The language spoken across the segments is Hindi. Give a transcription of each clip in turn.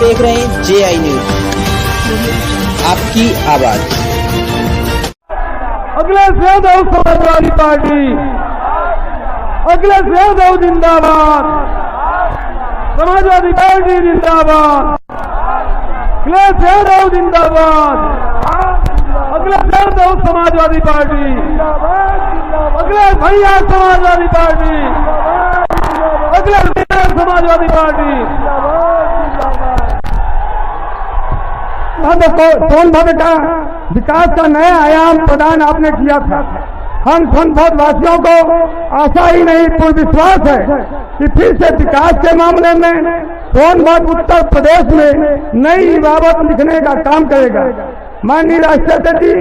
देख रहे हैं JI न्यूज, आपकी आवाज। अखिलेश यादव समाजवादी पार्टी, अखिलेश यादव जिंदाबाद, समाजवादी पार्टी जिंदाबाद, अखिलेश यादव जिंदाबाद, अखिलेश यादव समाजवादी पार्टी, अखिलेश भैया समाजवादी पार्टी, अखिलेश भैया समाजवादी पार्टी। सोनभद्र का विकास का नया आयाम प्रदान आपने किया था। हम सोनभद्र वासियों को आशा ही नहीं पूर्ण विश्वास है कि फिर से विकास के मामले में सोनभद्र उत्तर प्रदेश में नई इबारत लिखने का काम करेगा। माननीय राष्ट्रपति जी,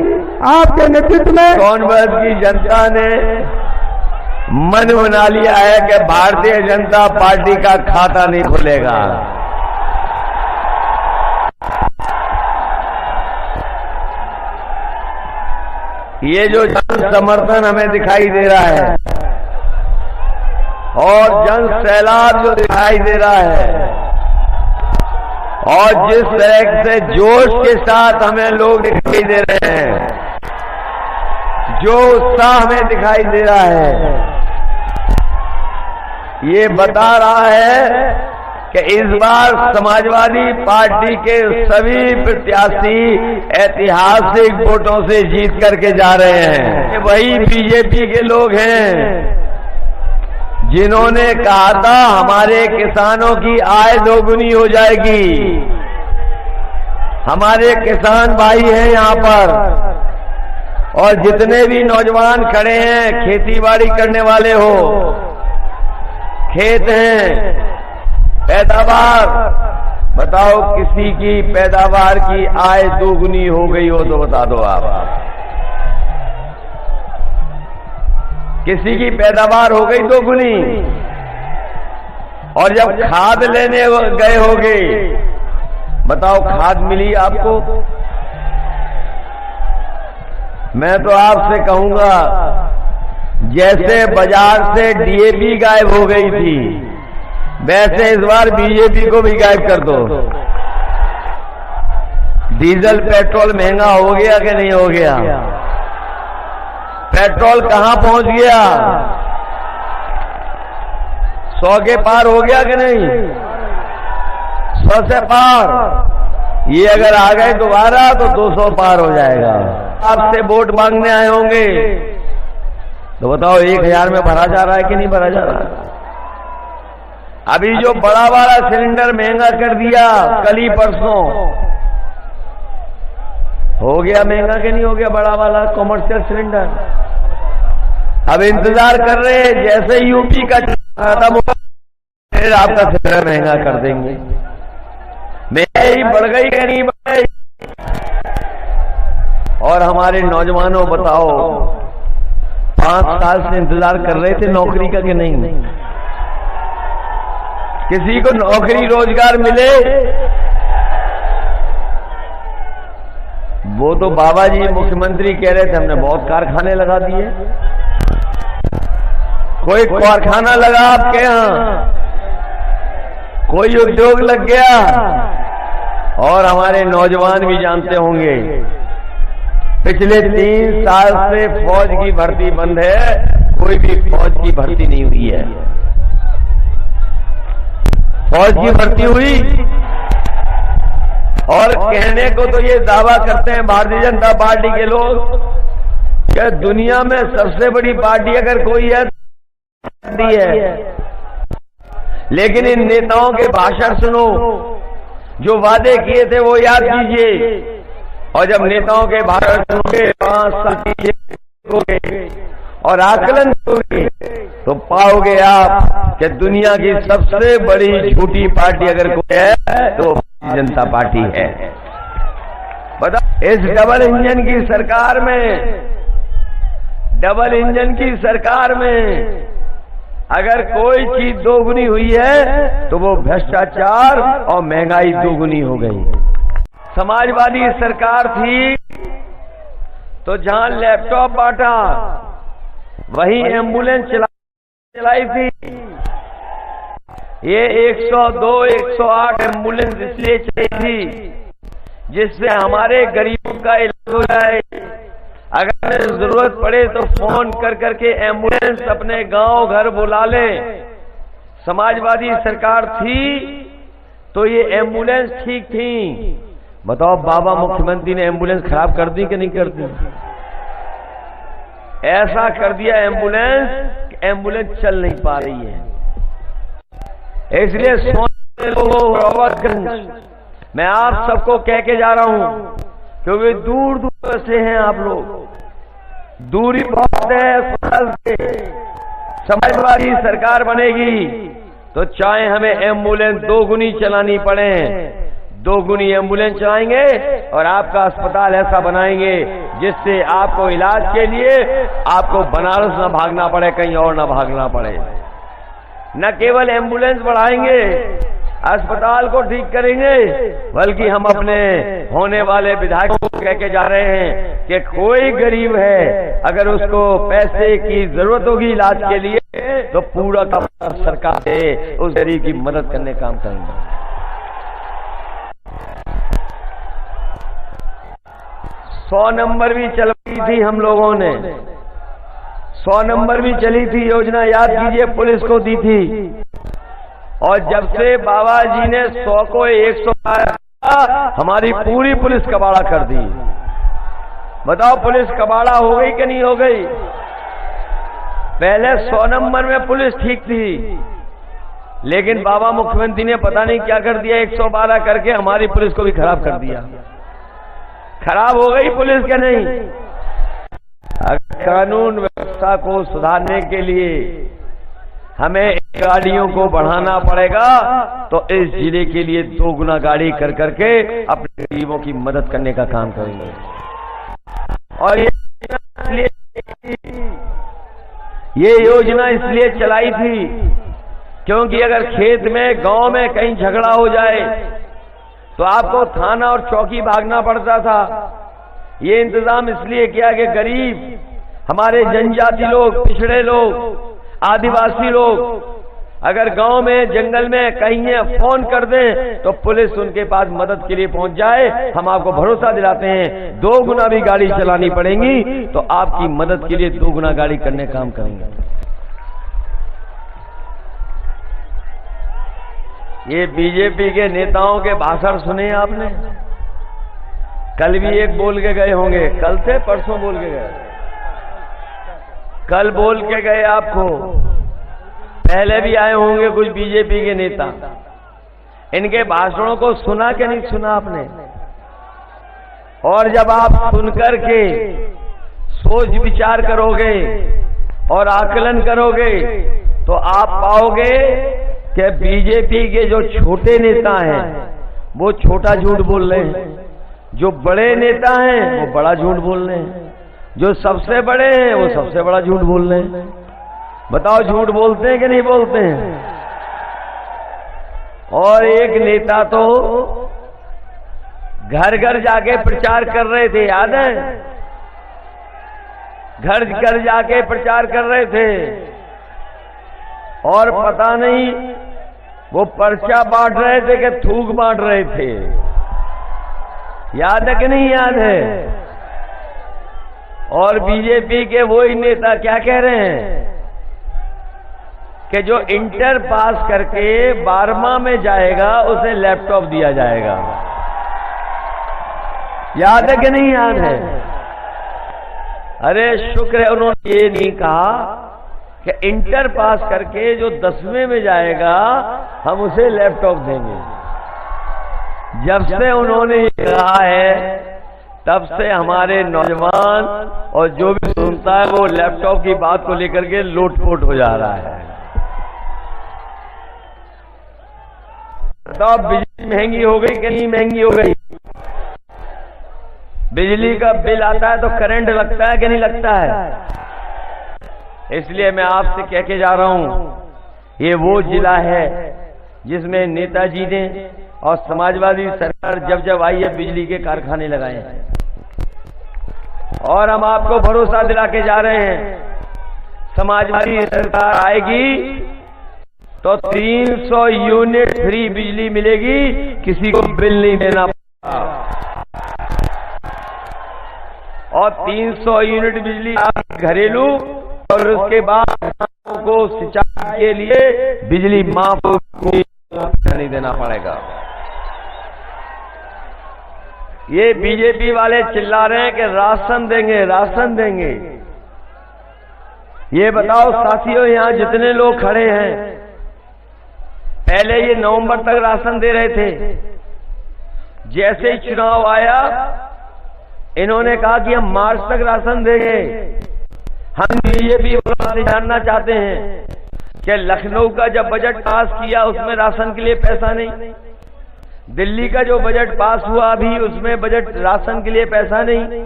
आपके नेतृत्व में सोनभद्र की जनता ने मन बना लिया है कि भारतीय जनता पार्टी का खाता नहीं खुलेगा। ये जो जन समर्थन हमें दिखाई दे रहा है और जन सैलाब जो दिखाई दे रहा है और जिस तरह से जोश के साथ हमें लोग दिखाई दे रहे हैं, जो उत्साह हमें दिखाई दे रहा है, ये बता रहा है कि इस बार समाजवादी पार्टी के सभी प्रत्याशी ऐतिहासिक वोटों से जीत करके जा रहे हैं। वही बीजेपी के लोग हैं जिन्होंने कहा था हमारे किसानों की आय दोगुनी हो जाएगी। हमारे किसान भाई हैं यहाँ पर, और जितने भी नौजवान खड़े हैं, खेती बाड़ी करने वाले हो, खेत हैं, पैदावार बताओ, किसी की पैदावार की आय दोगुनी हो गई हो तो बता दो आप। किसी की पैदावार हो गई दोगुनी, और जब खाद लेने गए होगे, बताओ खाद मिली आपको? मैं तो आपसे कहूंगा, जैसे बाजार से DAP गायब हो गई थी, वैसे इस बार बीजेपी को भी गायब कर दो। डीजल पेट्रोल महंगा हो गया कि नहीं हो गया? पेट्रोल कहां पहुंच गया? 100 के पार हो गया कि नहीं? 100 से पार। ये अगर आ गए दोबारा तो 200 पार हो जाएगा। आपसे वोट मांगने आए होंगे तो बताओ 1000 में भरा जा रहा है कि नहीं भरा जा रहा? अभी जो बड़ा वाला सिलेंडर महंगा कर दिया कल ही परसों, हो गया महंगा कि नहीं हो गया? बड़ा वाला कॉमर्शियल सिलेंडर अब इंतजार कर रहे हैं, जैसे यूपी का खत्म होगा फिर आपका सिलेंडर महंगा कर देंगे। महंगाई बढ़ गई कि नहीं बढ़ गई? और हमारे नौजवानों बताओ, 5 साल से इंतजार कर रहे थे नौकरी का कि नहीं? किसी को नौकरी रोजगार मिले? वो तो बाबा जी मुख्यमंत्री कह रहे थे हमने बहुत कारखाने लगा दिए। कोई कारखाना लगा आपके यहां? कोई उद्योग लग गया? और हमारे नौजवान भी जानते होंगे, पिछले 3 साल से फौज की भर्ती बंद है, कोई भी फौज की भर्ती नहीं हुई है। फौज की भर्ती हुई, और कहने को तो ये दावा करते हैं भारतीय जनता पार्टी के लोग कि दुनिया में सबसे बड़ी पार्टी अगर कोई है तो है, लेकिन इन नेताओं के भाषण सुनो, जो वादे किए थे वो याद कीजिए, और जब नेताओं के भाषण सुनोगे 5 साल कीजिए और आकलन करोगे तो पाओगे आप कि दुनिया की सबसे बड़ी झूठी पार्टी अगर कोई है तो भारतीय जनता पार्टी है। बता, इस डबल इंजन की सरकार में अगर कोई चीज दोगुनी हुई है तो वो भ्रष्टाचार और महंगाई दोगुनी हो गई। समाजवादी सरकार थी तो जहां लैपटॉप बांटा, वहीं एम्बुलेंस चलाई थी। ये 102, 108 एम्बुलेंस इसलिए चाहिए थी जिससे हमारे गरीबों का इलाज हो जाए। अगर जरूरत पड़े तो फोन कर करके एम्बुलेंस अपने गांव घर बुला ले। समाजवादी सरकार थी तो ये एम्बुलेंस ठीक थी। बताओ बाबा मुख्यमंत्री ने एम्बुलेंस खराब कर दी कि नहीं कर दी? ऐसा कर दिया एम्बुलेंस चल नहीं पा रही है। इसलिए लोगों मैं आप सबको कह के जा रहा हूं, क्योंकि दूर दूर से हैं आप लोग, दूरी बहुत है अस्पताल से। समाजवादी सरकार बनेगी तो चाहे हमें एम्बुलेंस 2 गुनी चलानी पड़े, 2 गुनी एम्बुलेंस चलाएंगे और आपका अस्पताल ऐसा बनाएंगे जिससे आपको इलाज के लिए आपको बनारस न भागना पड़े, कहीं और न भागना पड़े। न केवल एम्बुलेंस बढ़ाएंगे, अस्पताल को ठीक करेंगे, बल्कि हम अपने होने वाले विधायकों को कह के जा रहे हैं कि कोई गरीब है अगर उसको पैसे की जरूरत होगी इलाज के लिए तो पूरा का सरकार से उस गरीब की मदद करने का काम करेंगे। 100 नंबर भी चलाई थी हम लोगों ने, 100 नंबर भी चली थी योजना, याद कीजिए, पुलिस को दी थी। और जब से बाबा जी ने 100 को 112 हमारी पूरी पुलिस कबाड़ा कर दी। बताओ पुलिस कबाड़ा हो गई कि नहीं हो गई? पहले 100 नंबर में पुलिस ठीक थी, लेकिन बाबा मुख्यमंत्री ने पता नहीं क्या कर दिया, 112 करके हमारी पुलिस को भी खराब कर दिया। खराब हो गई पुलिस क्या नहीं? कानून व्यवस्था को सुधारने के लिए हमें गाड़ियों को बढ़ाना पड़ेगा, तो इस जिले के लिए 2 गुना गाड़ी कर करके अपने गरीबों की मदद करने का काम करेंगे। और ये योजना इसलिए चलाई थी क्योंकि अगर खेत में, गांव में कहीं झगड़ा हो जाए तो आपको थाना और चौकी भागना पड़ता था। ये इंतजाम इसलिए किया कि गरीब, हमारे जनजाति लोग, पिछड़े लोग, आदिवासी लोग अगर गांव में, जंगल में कहीं फोन कर दें तो पुलिस उनके पास मदद के लिए पहुंच जाए। हम आपको भरोसा दिलाते हैं 2 गुना भी गाड़ी चलानी पड़ेगी तो आपकी मदद के लिए 2 गुना गाड़ी करने काम करेंगे। ये बीजेपी के नेताओं के भाषण सुने आपने? कल भी एक बोल के गए होंगे, कल से परसों बोल के गए, कल बोल के गए आपको। पहले भी आए होंगे कुछ बीजेपी के नेता, इनके भाषणों को सुना कि नहीं सुना आपने? और जब आप सुनकर के सोच विचार करोगे और आकलन करोगे तो आप पाओगे कि बीजेपी के जो छोटे नेता हैं वो छोटा झूठ बोल रहे हैं, जो बड़े नेता हैं वो बड़ा झूठ बोल रहे हैं, जो सबसे बड़े हैं वो सबसे बड़ा झूठ बोल रहे हैं। बताओ झूठ बोलते हैं कि नहीं बोलते हैं? और एक नेता तो घर घर जाके प्रचार कर रहे थे, याद है? घर घर जाके प्रचार कर रहे थे और पता नहीं वो पर्चा बांट रहे थे कि थूक बांट रहे थे। याद है कि नहीं याद है? और बीजेपी के वही नेता क्या कह रहे हैं कि जो इंटर पास करके 12वां में जाएगा उसे लैपटॉप दिया जाएगा। याद है कि नहीं याद है? अरे शुक्र है उन्होंने ये नहीं कहा कि इंटर पास करके जो 10वें में जाएगा हम उसे लैपटॉप देंगे। जब से उन्होंने ये कहा है तब से हमारे नौजवान और जो भी सुनता है वो लैपटॉप की बात को लेकर के लोटपोट हो जा रहा है। तो बिजली महंगी हो गई कि नहीं महंगी हो गई? बिजली का बिल आता है तो करंट लगता है कि नहीं लगता है? इसलिए मैं आपसे कह के जा रहा हूं, ये वो जिला है जिसमें नेताजी ने और समाजवादी सरकार जब जब आई है बिजली के कारखाने लगाए हैं। और हम आपको भरोसा दिला के जा रहे हैं समाजवादी सरकार आएगी तो 300 यूनिट फ्री बिजली मिलेगी, किसी को बिल नहीं देना पड़ेगा। और 300 यूनिट बिजली घरेलू, और उसके बाद किसानों को सिंचाई के लिए बिजली माफ नहीं देना पड़ेगा। ये बीजेपी वाले चिल्ला रहे हैं कि राशन देंगे, राशन देंगे। ये बताओ साथियों, यहां जितने लोग खड़े हैं, पहले ये नवंबर तक राशन दे रहे थे। जैसे ही चुनाव आया, इन्होंने कहा कि हम मार्च तक राशन देंगे। हम बीजेपी से जानना चाहते हैं कि लखनऊ का जब बजट पास किया उसमें राशन के लिए पैसा नहीं, दिल्ली का जो बजट पास हुआ अभी उसमें बजट राशन के लिए पैसा नहीं,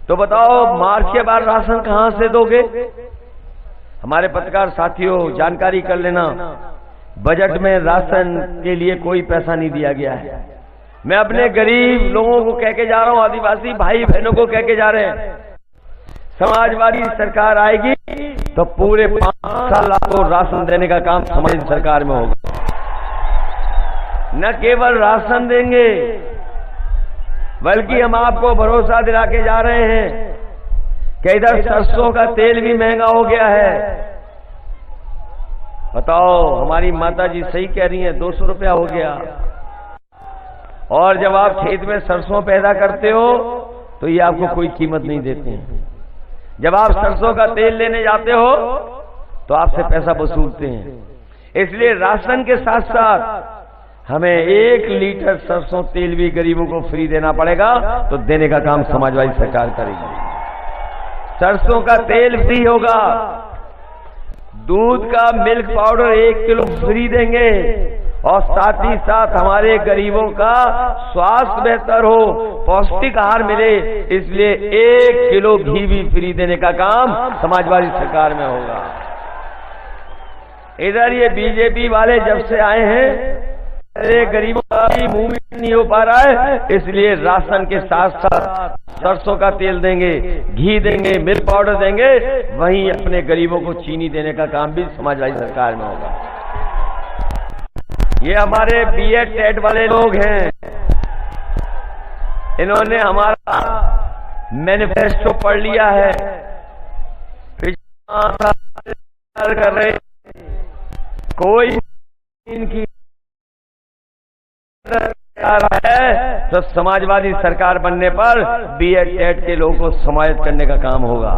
तो बताओ मार्च के बाद राशन कहां से दोगे? हमारे पत्रकार साथियों, जानकारी कर लेना, बजट में राशन के लिए कोई पैसा नहीं दिया गया है। मैं अपने गरीब लोगों को कह के जा रहा हूं, आदिवासी भाई बहनों को कह के जा रहे हैं, समाजवादी सरकार आएगी तो पूरे 5 साल आपको राशन देने का काम समाजवादी सरकार में होगा। न केवल राशन देंगे, बल्कि हम आपको भरोसा दिला के जा रहे हैं कि इधर सरसों का तेल भी महंगा हो गया है। बताओ, हमारी माता जी सही कह रही हैं, 200 रुपया हो गया। और जब आप खेत में सरसों पैदा करते हो तो ये आपको कोई कीमत नहीं देते हैं। जब आप सरसों का तेल लेने जाते हो तो आपसे पैसा वसूलते हैं। इसलिए राशन के साथ साथ हमें 1 लीटर सरसों तेल भी गरीबों को फ्री देना पड़ेगा, तो देने का काम समाजवादी सरकार करेगी। सरसों का तेल फ्री होगा, दूध का मिल्क पाउडर 1 किलो फ्री देंगे, और साथ ही साथ हमारे गरीबों का स्वास्थ्य बेहतर हो, पौष्टिक आहार मिले, इसलिए 1 किलो घी भी फ्री देने का काम समाजवादी सरकार में होगा। इधर ये बीजेपी वाले जब से आए हैं, अरे गरीबों का भी मूवमेंट नहीं हो पा रहा है, इसलिए राशन के साथ साथ सरसों का तेल देंगे, घी देंगे, मिल्क पाउडर देंगे, वहीं अपने गरीबों को चीनी देने का काम भी समाजवादी सरकार में होगा। ये हमारे बीएड टेट वाले लोग हैं, इन्होंने हमारा मैनिफेस्टो पढ़ लिया है, कर रहे, कोई इनकी है तो समाजवादी सरकार बनने पर बीएड टेट के लोगों को समाहित करने का काम होगा।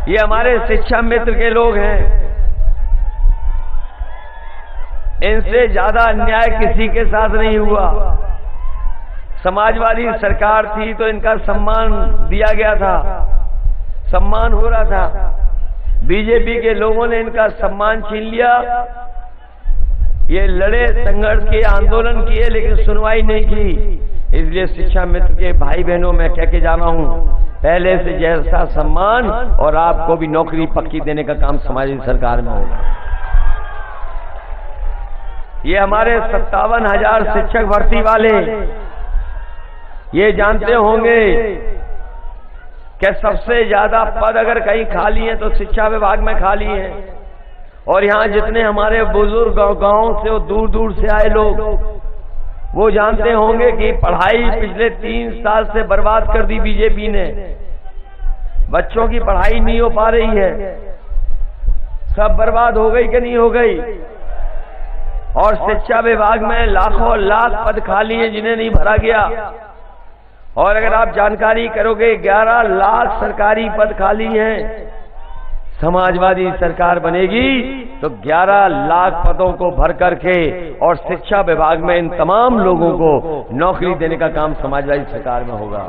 ये हमारे शिक्षा मित्र के लोग हैं, इनसे ज्यादा अन्याय किसी के साथ नहीं हुआ। समाजवादी सरकार थी तो इनका सम्मान दिया गया था, सम्मान हो रहा था। बीजेपी के लोगों ने इनका सम्मान छीन लिया। ये लड़े, संघर्ष किए, आंदोलन किए, लेकिन सुनवाई नहीं की। इसलिए शिक्षा मित्र के भाई बहनों में कह के जाना हूं, पहले से जैसा सम्मान और आपको भी नौकरी पक्की देने का काम समाजवादी सरकार में होगा। ये हमारे 57,000 शिक्षक भर्ती वाले ये जानते होंगे कि सबसे ज्यादा पद अगर कहीं खाली है तो शिक्षा विभाग में खाली है। और यहां जितने हमारे बुजुर्ग गांव से और दूर दूर से आए लोग, वो जानते होंगे कि पढ़ाई पिछले 3 साल से बर्बाद कर दी बीजेपी ने। बच्चों की पढ़ाई नहीं हो पा रही है, सब बर्बाद हो गई कि नहीं हो गई। और शिक्षा विभाग में लाखों लाख पद खाली हैं जिन्हें नहीं भरा गया। और अगर आप जानकारी करोगे 11 लाख सरकारी पद खाली हैं। समाजवादी सरकार बनेगी तो 11 लाख पदों को भर करके और शिक्षा विभाग में इन तमाम लोगों को नौकरी देने का काम समाजवादी सरकार में होगा।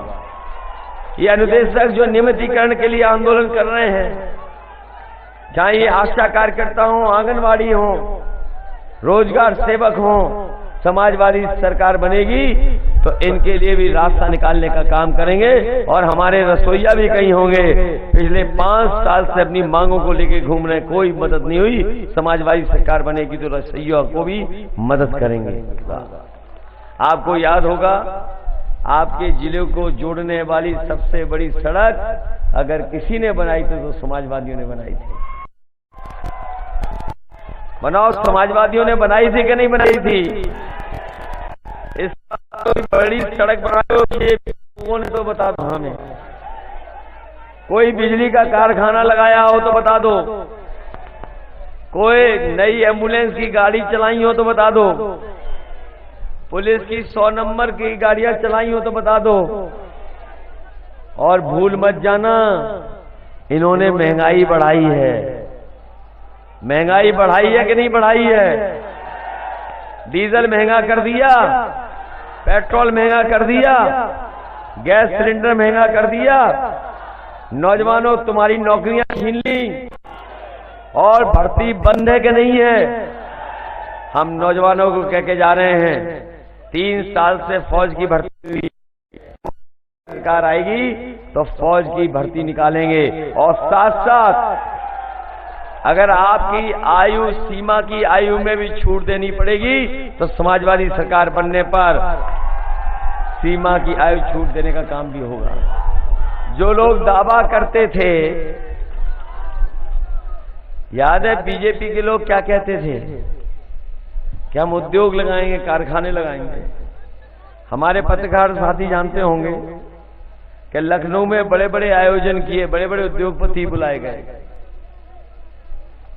ये अनुदेशक जो नियमितीकरण के लिए आंदोलन कर रहे हैं, चाहे ये आशा कार्यकर्ता हो, आंगनवाड़ी हो, रोजगार सेवक हो, समाजवादी सरकार बनेगी तो इनके लिए भी रास्ता निकालने का काम करेंगे। और हमारे रसोईया भी कहीं होंगे, पिछले 5 साल से अपनी मांगों को लेके घूम रहे, कोई मदद नहीं हुई। समाजवादी सरकार बनेगी तो रसोईया को भी मदद करेंगे। आपको याद होगा, आपके जिले को जोड़ने वाली सबसे बड़ी सड़क अगर किसी ने बनाई थी तो समाजवादियों ने बनाई थी। बनाओ, समाजवादियों ने बनाई थी कि नहीं बनाई थी? इस कोई बड़ी सड़क बनाई हो, ये लोगों ने तो बता दो हमें। कोई बिजली का कारखाना लगाया हो तो बता दो। कोई नई एम्बुलेंस की गाड़ी चलाई हो तो बता दो। पुलिस की 100 नंबर की गाड़ियां चलाई हो तो बता दो। और भूल मत जाना, इन्होंने महंगाई बढ़ाई है। महंगाई बढ़ाई है कि नहीं बढ़ाई है? डीजल महंगा कर दिया, पेट्रोल महंगा कर दिया, गैस सिलेंडर महंगा कर दिया। नौजवानों, तुम्हारी नौकरियां छीन ली और भर्ती बंद है कि नहीं है? हम नौजवानों को कह के जा रहे हैं 3 साल से फौज की भर्ती हुई, सरकार आएगी तो फौज की भर्ती निकालेंगे। और साथ साथ अगर आपकी आयु सीमा की आयु में भी छूट देनी पड़ेगी तो समाजवादी सरकार बनने पर सीमा की आयु छूट देने का काम भी होगा। जो लोग दावा करते थे, याद है बीजेपी के लोग क्या कहते थे कि हम उद्योग लगाएंगे, कारखाने लगाएंगे। हमारे पत्रकार साथी जानते होंगे कि लखनऊ में बड़े बड़े आयोजन किए, बड़े बड़े उद्योगपति बुलाए गए,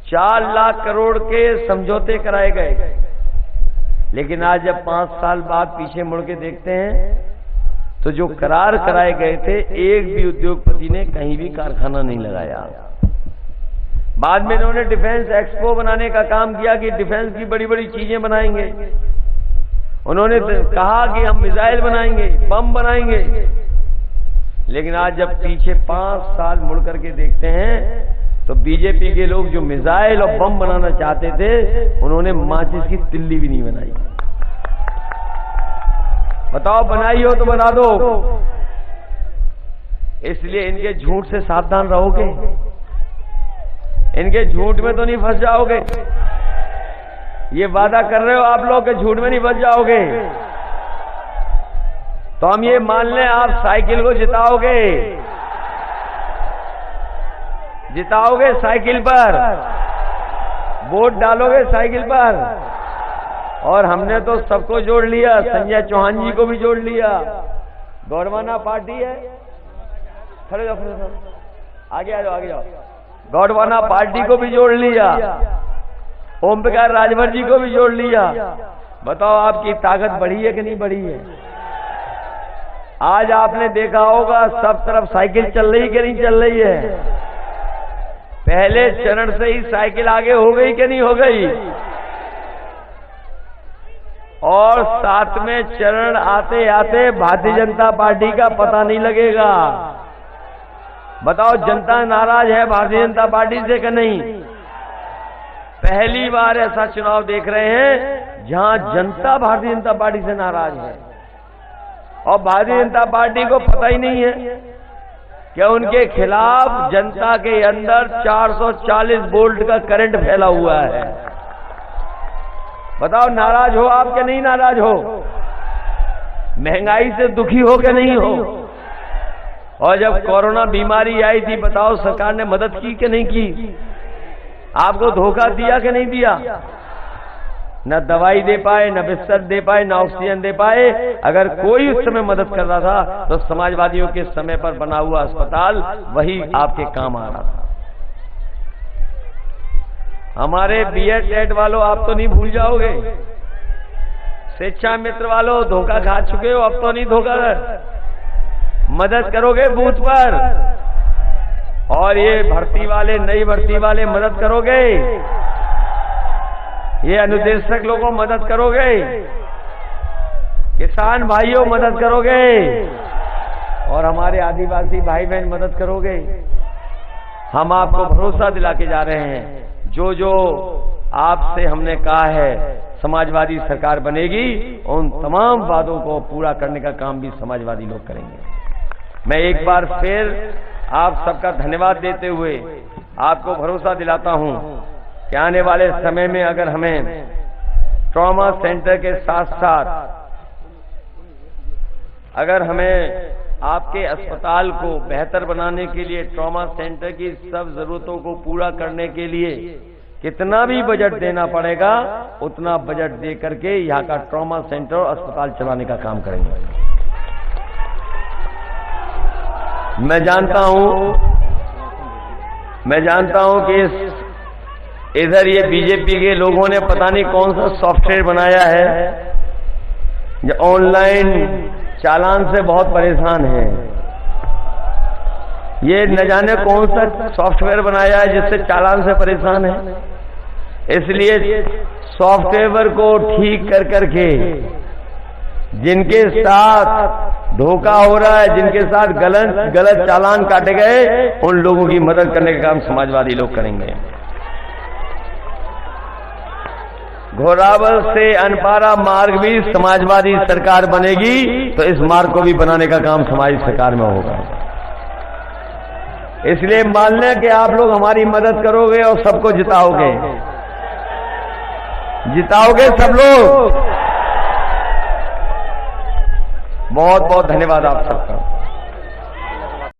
4 लाख करोड़ के समझौते कराए गए। लेकिन आज जब 5 साल बाद पीछे मुड़ के देखते हैं तो जो करार कराए गए थे, एक भी उद्योगपति ने कहीं भी कारखाना नहीं लगाया। बाद में इन्होंने डिफेंस एक्सपो बनाने का काम किया कि डिफेंस की बड़ी बड़ी चीजें बनाएंगे। उन्होंने कहा कि हम मिसाइल बनाएंगे, बम बनाएंगे। लेकिन आज जब पीछे 5 साल मुड़ करके देखते हैं तो बीजेपी के लोग जो मिसाइल और बम बनाना चाहते थे, उन्होंने माचिस की तिल्ली भी नहीं बनाई। बताओ, बनाई हो तो बना दो। इसलिए इनके झूठ से सावधान रहोगे, इनके झूठ में तो नहीं फंस जाओगे। ये वादा कर रहे हो आप लोग के झूठ में नहीं फंस जाओगे। तो हम ये मान लें आप साइकिल को जिताओगे, जिताओगे साइकिल पर, वोट डालोगे साइकिल पर। और हमने तो सबको जोड़ लिया, संजय चौहान जी को भी जोड़ लिया। गौडवाना पार्टी है, खड़े जाओ, खड़े जाओ, आगे आ जाओ, आगे जाओ। गौडवाना पार्टी को भी जोड़ लिया, ओम प्रकाश राजभर जी को भी जोड़ लिया। बताओ आपकी ताकत बढ़ी है कि नहीं बढ़ी है? आज आपने देखा होगा सब तरफ साइकिल चल रही कि नहीं चल रही है? पहले चरण से ही साइकिल आगे हो गई कि नहीं हो गई? और 7वें चरण आते आते भारतीय जनता पार्टी का पता नहीं लगेगा। बताओ, जनता नाराज है भारतीय जनता पार्टी से कि नहीं? पहली बार ऐसा चुनाव देख रहे हैं जहां जनता भारतीय जनता पार्टी से नाराज है। और भारतीय जनता पार्टी को पता ही नहीं है कि उनके खिलाफ जनता के अंदर 440 वोल्ट का करंट फैला हुआ है। बताओ, नाराज हो आप के नहीं नाराज हो? महंगाई से दुखी हो के नहीं हो? और जब कोरोना बीमारी आई थी, बताओ सरकार ने मदद की कि नहीं की? आपको धोखा दिया कि नहीं दिया? न दवाई दे पाए, न बिस्तर दे पाए, न ऑक्सीजन दे पाए। अगर कोई उस समय मदद कर रहा था तो समाजवादियों के समय पर बना हुआ अस्पताल वही आपके काम आ रहा था। हमारे बीएड टेट वालों, आप तो नहीं भूल जाओगे। शिक्षा मित्र वालों, धोखा खा चुके हो, अब तो नहीं धोखा मदद करोगे बूथ पर। और ये भर्ती वाले, नई भर्ती वाले मदद करोगे, ये अनुदेशक लोगों मदद करोगे, किसान भाइयों मदद करोगे, और हमारे आदिवासी भाई बहन मदद करोगे। हम आपको भरोसा दिला के जा रहे हैं, जो जो आपसे हमने कहा है समाजवादी सरकार बनेगी, उन तमाम वादों को पूरा करने का काम भी समाजवादी लोग करेंगे। मैं एक बार फिर आप सबका धन्यवाद देते हुए आपको भरोसा दिलाता हूं कि आने वाले समय में अगर हमें ट्रॉमा सेंटर के साथ साथ अगर हमें आपके अस्पताल को बेहतर बनाने के लिए, ट्रॉमा सेंटर की सब जरूरतों को पूरा करने के लिए कितना भी बजट देना पड़ेगा उतना बजट दे करके यहाँ का ट्रॉमा सेंटर और अस्पताल चलाने का काम करेंगे। मैं जानता हूं कि इधर ये बीजेपी के लोगों ने पता नहीं कौन सा सॉफ्टवेयर बनाया है, जो ऑनलाइन चालान से बहुत परेशान है। ये न जाने कौन सा सॉफ्टवेयर बनाया है जिससे चालान से परेशान है। इसलिए सॉफ्टवेयर को ठीक कर करके जिनके साथ धोखा हो रहा है, जिनके साथ गलत चालान काटे गए, उन लोगों की मदद करने का काम समाजवादी लोग करेंगे। घोरावल से अनपारा मार्ग भी समाजवादी सरकार बनेगी तो इस मार्ग को भी बनाने का काम समाज सरकार में होगा। इसलिए मान लें कि आप लोग हमारी मदद करोगे और सबको जिताओगे सब लोग। बहुत बहुत धन्यवाद आप सबका।